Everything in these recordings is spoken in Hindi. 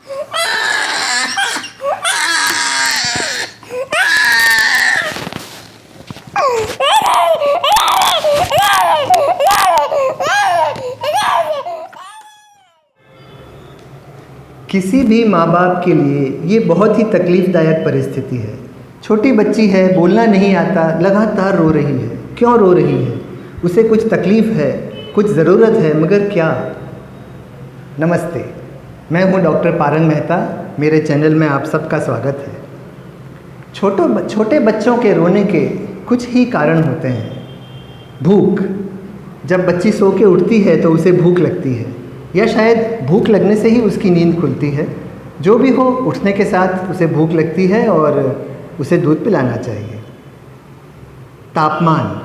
किसी भी माँ बाप के लिए ये बहुत ही तकलीफ़दायक परिस्थिति है। छोटी बच्ची है, बोलना नहीं आता, लगातार रो रही है। क्यों रो रही है? उसे कुछ तकलीफ़ है, कुछ ज़रूरत है, मगर क्या? नमस्ते, मैं हूँ डॉक्टर पारंग मेहता। मेरे चैनल में आप सबका स्वागत है। छोटे बच्चों के रोने के कुछ ही कारण होते हैं। भूख, जब बच्ची सो के उठती है तो उसे भूख लगती है, या शायद भूख लगने से ही उसकी नींद खुलती है। जो भी हो, उठने के साथ उसे भूख लगती है और उसे दूध पिलाना चाहिए। तापमान,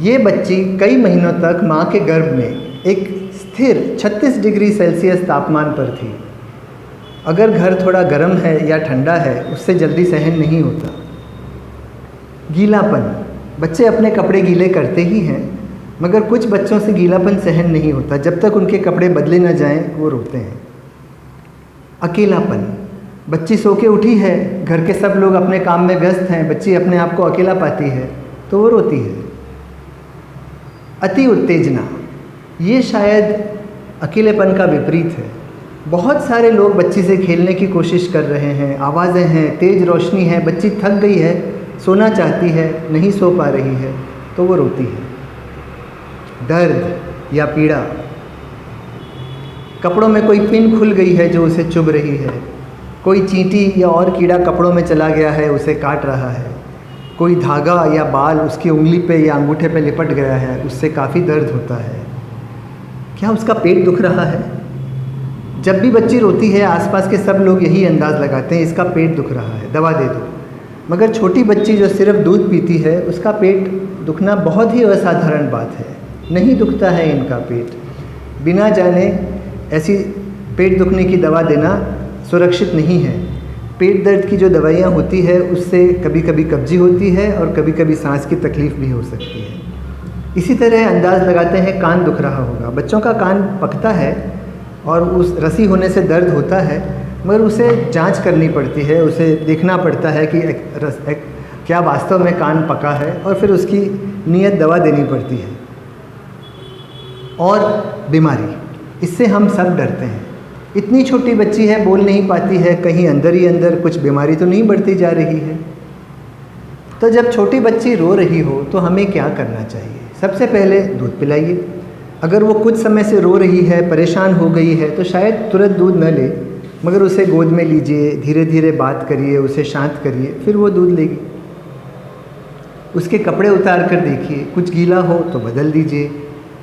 ये बच्ची कई महीनों तक माँ के गर्भ में एक स्थिर 36 डिग्री सेल्सियस तापमान पर थी। अगर घर थोड़ा गर्म है या ठंडा है, उससे जल्दी सहन नहीं होता। गीलापन, बच्चे अपने कपड़े गीले करते ही हैं, मगर कुछ बच्चों से गीलापन सहन नहीं होता। जब तक उनके कपड़े बदले न जाएं, वो रोते हैं। अकेलापन, बच्ची सो के उठी है, घर के सब लोग अपने काम में व्यस्त हैं, बच्ची अपने आप को अकेला पाती है तो वो रोती है। अति उत्तेजना, ये शायद अकेलेपन का विपरीत है। बहुत सारे लोग बच्ची से खेलने की कोशिश कर रहे हैं, आवाज़ें हैं, तेज़ रोशनी है, बच्ची थक गई है, सोना चाहती है, नहीं सो पा रही है तो वो रोती है। दर्द या पीड़ा, कपड़ों में कोई पिन खुल गई है जो उसे चुभ रही है, कोई चींटी या और कीड़ा कपड़ों में चला गया है, उसे काट रहा है, कोई धागा या बाल उसकी उंगली पे या अंगूठे पे लिपट गया है, उससे काफ़ी दर्द होता है। क्या उसका पेट दुख रहा है? जब भी बच्ची रोती है, आसपास के सब लोग यही अंदाज़ लगाते हैं, इसका पेट दुख रहा है, दवा दे दो। मगर छोटी बच्ची जो सिर्फ दूध पीती है, उसका पेट दुखना बहुत ही असाधारण बात है। नहीं दुखता है इनका पेट। बिना जाने ऐसी पेट दुखने की दवा देना सुरक्षित नहीं है। पेट दर्द की जो दवाइयाँ होती है, उससे कभी कभी कब्जी होती है और कभी कभी सांस की तकलीफ़ भी हो सकती है। इसी तरह अंदाज़ लगाते हैं कान दुख रहा होगा। बच्चों का कान पकता है और उस रसी होने से दर्द होता है, मगर उसे जांच करनी पड़ती है, उसे देखना पड़ता है कि क्या वास्तव में कान पका है, और फिर उसकी नियत दवा देनी पड़ती है। और बीमारी, इससे हम सब डरते हैं। इतनी छोटी बच्ची है, बोल नहीं पाती है, कहीं अंदर ही अंदर कुछ बीमारी तो नहीं बढ़ती जा रही है। तो जब छोटी बच्ची रो रही हो तो हमें क्या करना चाहिए? सबसे पहले दूध पिलाइए। अगर वो कुछ समय से रो रही है, परेशान हो गई है, तो शायद तुरंत दूध न ले, मगर उसे गोद में लीजिए, धीरे धीरे बात करिए, उसे शांत करिए, फिर वो दूध लेगी। उसके कपड़े उतार कर देखिए, कुछ गीला हो तो बदल दीजिए,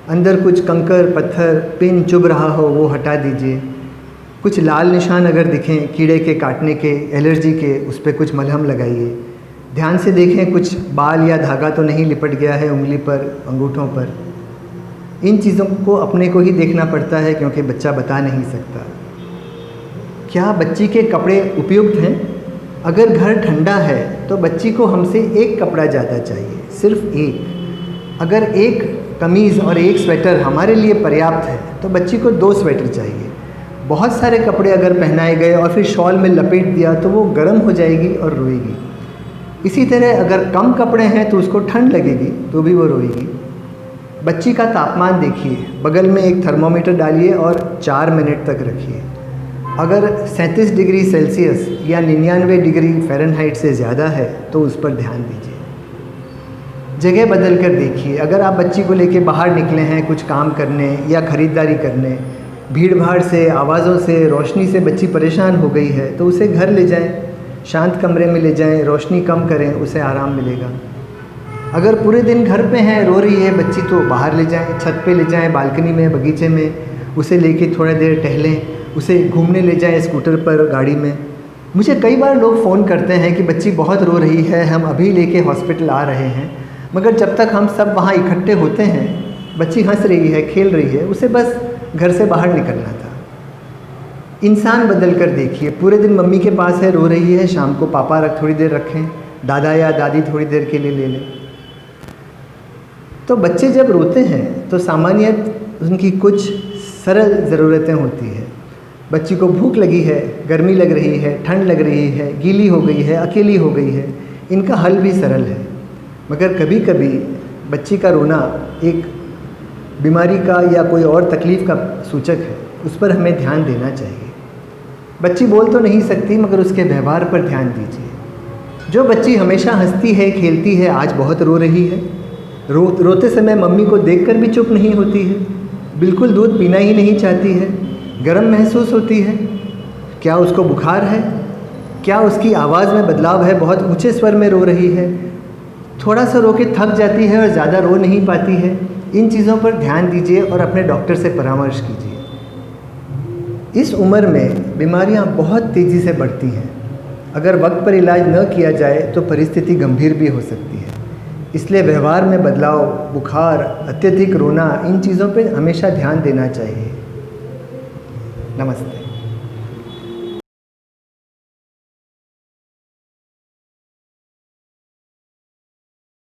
अंदर कुछ कंकर पत्थर पिन चुभ रहा हो वो हटा दीजिए, कुछ लाल निशान अगर दिखें कीड़े के काटने के, एलर्जी के, उस पर कुछ मलहम लगाइए। ध्यान से देखें कुछ बाल या धागा तो नहीं लिपट गया है उंगली पर, अंगूठों पर। इन चीज़ों को अपने को ही देखना पड़ता है, क्योंकि बच्चा बता नहीं सकता। क्या बच्ची के कपड़े उपयुक्त हैं? अगर घर ठंडा है तो बच्ची को हमसे एक कपड़ा ज़्यादा चाहिए, सिर्फ एक। अगर एक कमीज़ और एक स्वेटर हमारे लिए पर्याप्त है तो बच्ची को 2 स्वेटर चाहिए। बहुत सारे कपड़े अगर पहनाए गए और फिर शॉल में लपेट दिया तो वो गर्म हो जाएगी और रोएगी। इसी तरह अगर कम कपड़े हैं तो उसको ठंड लगेगी तो भी वो रोएगी। बच्ची का तापमान देखिए, बगल में एक थर्मोमीटर डालिए और 4 मिनट तक रखिए। अगर 37 डिग्री सेल्सियस या 99 डिग्री फ़ारेनहाइट से ज़्यादा है तो उस पर ध्यान दीजिए। जगह बदल कर देखिए, अगर आप बच्ची को लेकर बाहर निकले हैं कुछ काम करने या ख़रीदारी करने, भीड़ भाड़ से, आवाज़ों से, रोशनी से बच्ची परेशान हो गई है तो उसे घर ले जाएं, शांत कमरे में ले जाएं, रोशनी कम करें, उसे आराम मिलेगा। अगर पूरे दिन घर पे हैं, रो रही है बच्ची, तो बाहर ले जाएं, छत पे ले जाएं, बालकनी में, बगीचे में, उसे लेके थोड़ा देर टहलें, उसे घूमने ले जाएं स्कूटर पर, गाड़ी में। मुझे कई बार लोग फ़ोन करते हैं कि बच्ची बहुत रो रही है, हम अभी लेके हॉस्पिटल आ रहे हैं, मगर जब तक हम सब वहाँ इकट्ठे होते हैं, बच्ची हंस रही है, खेल रही है, उसे बस घर से बाहर निकलना था। इंसान बदल कर देखिए, पूरे दिन मम्मी के पास है, रो रही है, शाम को पापा थोड़ी देर रखें, दादा या दादी थोड़ी देर के लिए ले लें। तो बच्चे जब रोते हैं तो सामान्यतः उनकी कुछ सरल ज़रूरतें होती हैं। बच्ची को भूख लगी है, गर्मी लग रही है, ठंड लग रही है, गीली हो गई है, अकेली हो गई है, इनका हल भी सरल है। मगर कभी कभी बच्ची का रोना एक बीमारी का या कोई और तकलीफ़ का सूचक है, उस पर हमें ध्यान देना चाहिए। बच्ची बोल तो नहीं सकती, मगर उसके व्यवहार पर ध्यान दीजिए। जो बच्ची हमेशा हंसती है, खेलती है, आज बहुत रो रही है, रोते समय मम्मी को देखकर भी चुप नहीं होती है, बिल्कुल दूध पीना ही नहीं चाहती है, गर्म महसूस होती है, क्या उसको बुखार है? क्या उसकी आवाज़ में बदलाव है, बहुत ऊंचे स्वर में रो रही है, थोड़ा सा रो के थक जाती है और ज़्यादा रो नहीं पाती है? इन चीज़ों पर ध्यान दीजिए और अपने डॉक्टर से परामर्श कीजिए। इस उम्र में बीमारियां बहुत तेज़ी से बढ़ती हैं। अगर वक्त पर इलाज न किया जाए तो परिस्थिति गंभीर भी हो सकती है। इसलिए व्यवहार में बदलाव, बुखार, अत्यधिक रोना, इन चीज़ों पर हमेशा ध्यान देना चाहिए। नमस्ते।